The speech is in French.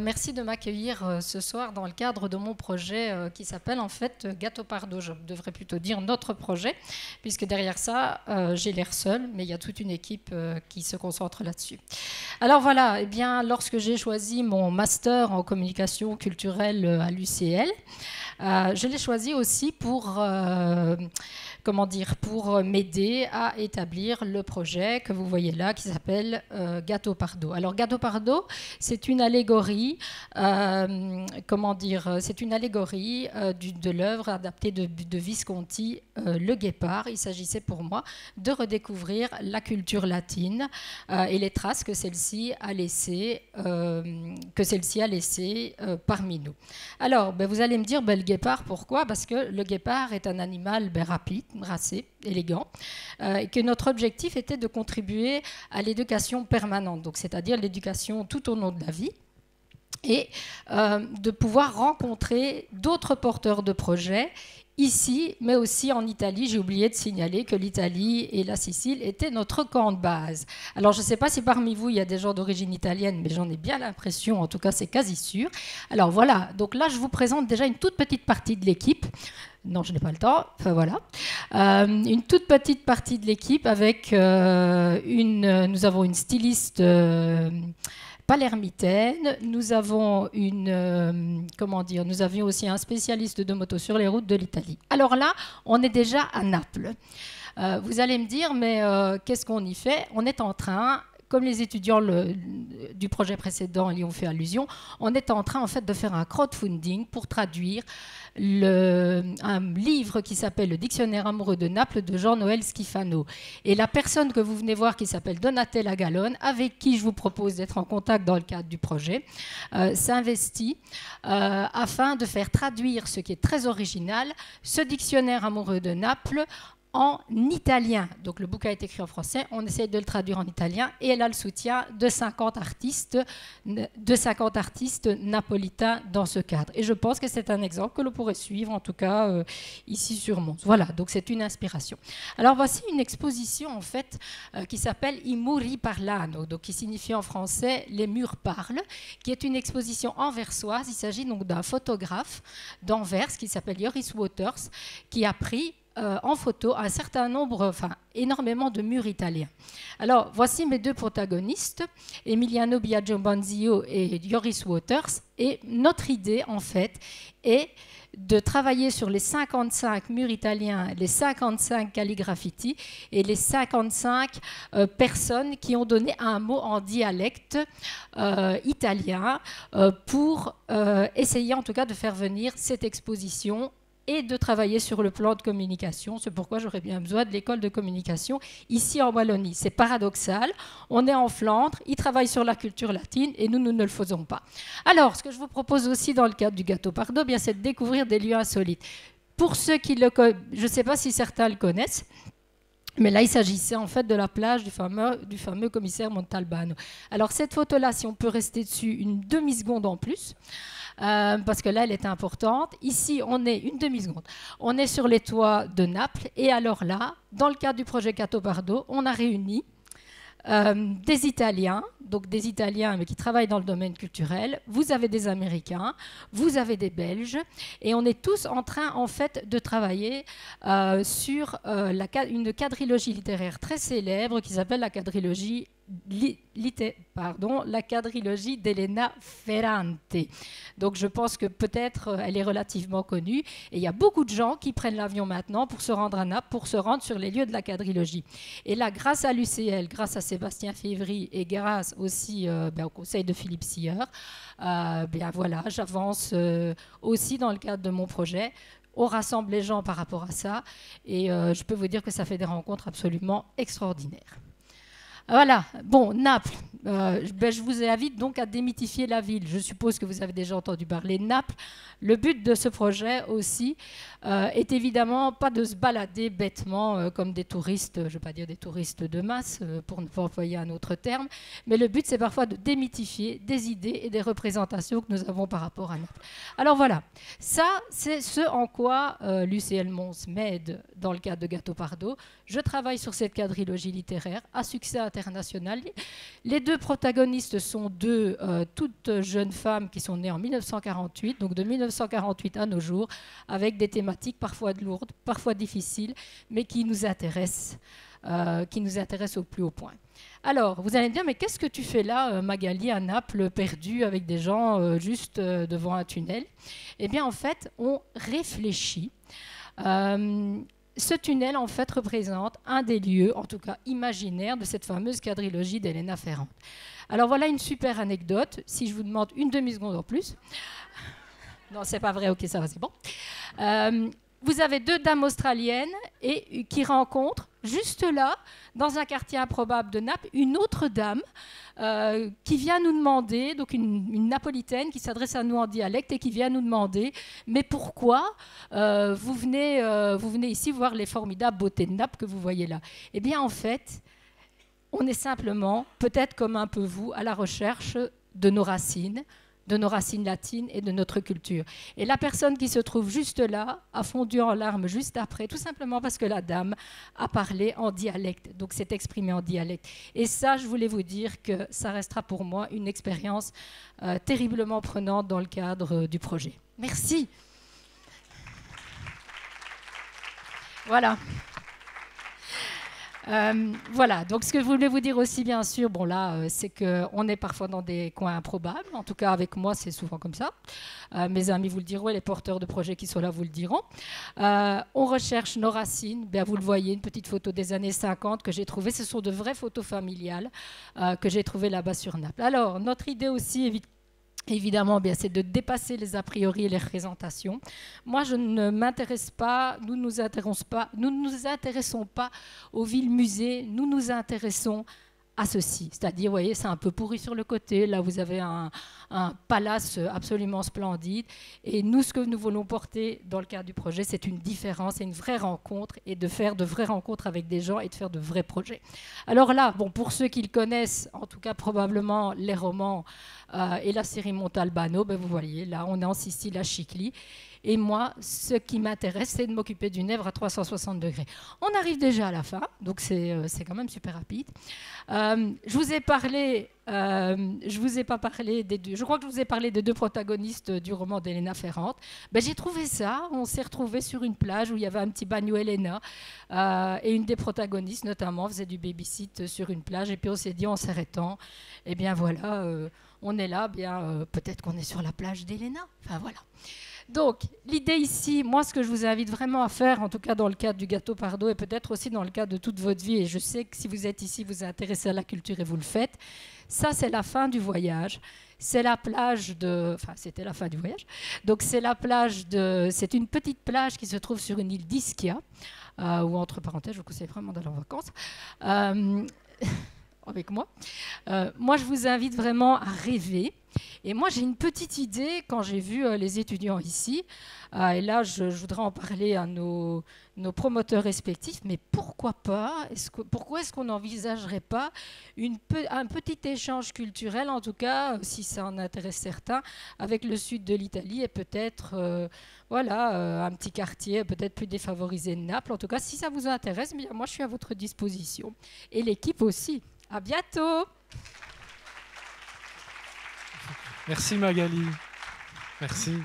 Merci de m'accueillir ce soir dans le cadre de mon projet qui s'appelle en fait Gâteau Pardo. Je devrais plutôt dire notre projet, puisque derrière ça, j'ai l'air seule, mais il y a toute une équipe qui se concentre là-dessus. Alors voilà, eh bien, lorsque j'ai choisi mon master en communication culturelle à l'UCL, je l'ai choisi aussi pour pour m'aider à établir le projet que vous voyez là, qui s'appelle Gâteau Pardo. Alors Gâteau Pardo, c'est une allégorie, c'est une allégorie de l'œuvre adaptée de Visconti, Le Guépard. Il s'agissait pour moi de redécouvrir la culture latine et les traces que celle-ci a laissées parmi nous. Alors, vous allez me dire, le guépard, pourquoi? Parce que le guépard est un animal rapide, racé, élégant, et que notre objectif était de contribuer à l'éducation permanente, donc c'est-à-dire l'éducation tout au long de la vie, et de pouvoir rencontrer d'autres porteurs de projets ici, mais aussi en Italie. J'ai oublié de signaler que l'Italie et la Sicile étaient notre camp de base. Alors, je ne sais pas si parmi vous, il y a des gens d'origine italienne, mais j'en ai bien l'impression, en tout cas, c'est quasi sûr. Alors, voilà. Donc là, je vous présente déjà une toute petite partie de l'équipe. Non, je n'ai pas le temps. Enfin, voilà. Une toute petite partie de l'équipe avec nous avons une styliste palermitaine, nous avons nous avions aussi un spécialiste de moto sur les routes de l'Italie. Alors là, on est déjà à Naples. Vous allez me dire, mais qu'est-ce qu'on y fait? On est en train, comme les étudiants du projet précédent y ont fait allusion, on est en train en fait de faire un crowdfunding pour traduire un livre qui s'appelle Le Dictionnaire amoureux de Naples de Jean-Noël Schifano. Et la personne que vous venez voir qui s'appelle Donatella Gallone, avec qui je vous propose d'être en contact dans le cadre du projet, s'investit afin de faire traduire, ce qui est très original, ce dictionnaire amoureux de Naples en italien. Donc le bouquin est écrit en français, on essaie de le traduire en italien et elle a le soutien de 50 artistes napolitains dans ce cadre. Et je pense que c'est un exemple que l'on pourrait suivre, en tout cas ici sur Mons. Voilà, donc c'est une inspiration. Alors voici une exposition en fait qui s'appelle I muri parlano, donc qui signifie en français les murs parlent, qui est une exposition anversoise. Il s'agit donc d'un photographe d'Anvers qui s'appelle Joris Waters, qui a pris en photo un certain nombre, énormément de murs italiens. Alors, voici mes deux protagonistes, Emiliano Biagio Banzio et Joris Waters. Et notre idée, en fait, est de travailler sur les 55 murs italiens, les 55 calligraffiti et les 55 personnes qui ont donné un mot en dialecte italien pour essayer, en tout cas, de faire venir cette exposition et de travailler sur le plan de communication. C'est pourquoi j'aurais bien besoin de l'école de communication ici en Wallonie. C'est paradoxal, on est en Flandre, ils travaillent sur la culture latine et nous ne le faisons pas. Alors, ce que je vous propose aussi dans le cadre du Gâteau Pardo, c'est de découvrir des lieux insolites. Pour ceux qui le connaissent, je ne sais pas si certains le connaissent, mais là, il s'agissait en fait de la plage du fameux commissaire Montalbano. Alors, cette photo-là, si on peut rester dessus une demi-seconde en plus, parce que là, elle est importante. Ici, on est une demi-seconde. On est sur les toits de Naples. Et alors là, dans le cadre du projet Gâteau Pardo, on a réuni des Italiens, donc des Italiens mais qui travaillent dans le domaine culturel, vous avez des Américains, vous avez des Belges, et on est tous en train en fait de travailler sur une quadrilogie littéraire très célèbre qui s'appelle la quadrilogie d'Elena Ferrante. Donc je pense que peut-être elle est relativement connue et il y a beaucoup de gens qui prennent l'avion maintenant pour se rendre à Naples, pour se rendre sur les lieux de la quadrilogie. Et là, grâce à l'UCL, grâce à Sébastien Févry et grâce aussi au conseil de Philippe Silleur, voilà, j'avance aussi dans le cadre de mon projet. On rassemble les gens par rapport à ça et je peux vous dire que ça fait des rencontres absolument extraordinaires. Voilà, bon, Naples. Je vous invite donc à démythifier la ville. Je suppose que vous avez déjà entendu parler de Naples. Le but de ce projet aussi est évidemment pas de se balader bêtement comme des touristes, je ne vais pas dire des touristes de masse, pour ne pas employer un autre terme, mais le but c'est parfois de démythifier des idées et des représentations que nous avons par rapport à Naples. Alors voilà, ça c'est ce en quoi l'UCL Mons m'aide dans le cadre de Gâteau Pardo. Je travaille sur cette quadrilogie littéraire à succès international. Les deux protagonistes sont deux toutes jeunes femmes qui sont nées en 1948, donc de 1948 à nos jours, avec des thématiques parfois lourdes, parfois difficiles, mais qui nous intéressent au plus haut point. Alors, vous allez me dire, mais qu'est-ce que tu fais là, Magali, à Naples, perdue avec des gens juste devant un tunnel? Eh bien, en fait, on réfléchit. Ce tunnel, en fait, représente un des lieux, en tout cas imaginaires, de cette fameuse quadrilogie d'Elena Ferrante. Alors voilà une super anecdote, si je vous demande une demi-seconde en plus. Non, c'est pas vrai, ok, ça va, c'est bon. Vous avez deux dames australiennes qui rencontrent, juste là, dans un quartier improbable de Naples, une autre dame qui vient nous demander, donc une napolitaine qui s'adresse à nous en dialecte et qui vient nous demander, mais pourquoi vous venez ici voir les formidables beautés de Naples que vous voyez là? Eh bien, en fait, on est simplement, peut-être comme un peu vous, à la recherche de nos racines latines et de notre culture. Et la personne qui se trouve juste là a fondu en larmes juste après, tout simplement parce que la dame a parlé en dialecte, donc s'est exprimée en dialecte. Et ça, je voulais vous dire que ça restera pour moi une expérience terriblement prenante dans le cadre du projet. Merci. Voilà. Voilà, donc ce que je voulais vous dire aussi, bien sûr, bon là, c'est qu'on est parfois dans des coins improbables. En tout cas, avec moi, c'est souvent comme ça. Mes amis vous le diront, et les porteurs de projets qui sont là vous le diront. On recherche nos racines. Bien, vous le voyez, une petite photo des années 50 que j'ai trouvée. Ce sont de vraies photos familiales que j'ai trouvées là-bas sur Naples. Alors, notre idée aussi, évidemment, bien, c'est de dépasser les a priori et les représentations. Moi, je ne m'intéresse pas, nous ne nous intéressons pas aux villes-musées, nous nous intéressons à ceci. C'est-à-dire, vous voyez, c'est un peu pourri sur le côté. Là, vous avez un palace absolument splendide. Et nous, ce que nous voulons porter dans le cadre du projet, c'est une différence et une vraie rencontre, et de faire de vraies rencontres avec des gens et de faire de vrais projets. Alors là, bon, pour ceux qui le connaissent, en tout cas probablement les romans et la série Montalbano, ben vous voyez, là, on est en Sicile, à Chicli. Et moi, ce qui m'intéresse, c'est de m'occuper d'une œuvre à 360 degrés. On arrive déjà à la fin, donc c'est quand même super rapide. Je vous ai parlé, je vous ai pas parlé des deux. Je crois que je vous ai parlé des deux protagonistes du roman d'Elena Ferrante. Ben, j'ai trouvé ça. On s'est retrouvés sur une plage où il y avait un petit bagno Elena et une des protagonistes, notamment, faisait du babysit sur une plage. Et puis on s'est dit, en s'arrêtant, eh bien voilà, on est là, bien peut-être qu'on est sur la plage d'Elena. Enfin voilà. Donc, l'idée ici, moi, ce que je vous invite vraiment à faire, en tout cas dans le cadre du Gâteau Pardo, et peut-être aussi dans le cadre de toute votre vie, et je sais que si vous êtes ici, vous êtes intéressé à la culture et vous le faites, ça, c'est la fin du voyage. C'est la plage de... Enfin, c'était la fin du voyage. Donc, c'est la plage de... C'est une petite plage qui se trouve sur une île d'Ischia, ou entre parenthèses, je vous conseille vraiment d'aller en vacances. Avec moi. Moi, je vous invite vraiment à rêver. Et moi, j'ai une petite idée quand j'ai vu les étudiants ici. Et là, je voudrais en parler à nos promoteurs respectifs. Mais pourquoi pas pourquoi est-ce qu'on n'envisagerait pas un petit échange culturel, en tout cas, si ça en intéresse certains, avec le sud de l'Italie et peut-être voilà, un petit quartier peut-être plus défavorisé de Naples. En tout cas, si ça vous intéresse, bien, moi, je suis à votre disposition. Et l'équipe aussi. À bientôt. Merci Magali. Merci.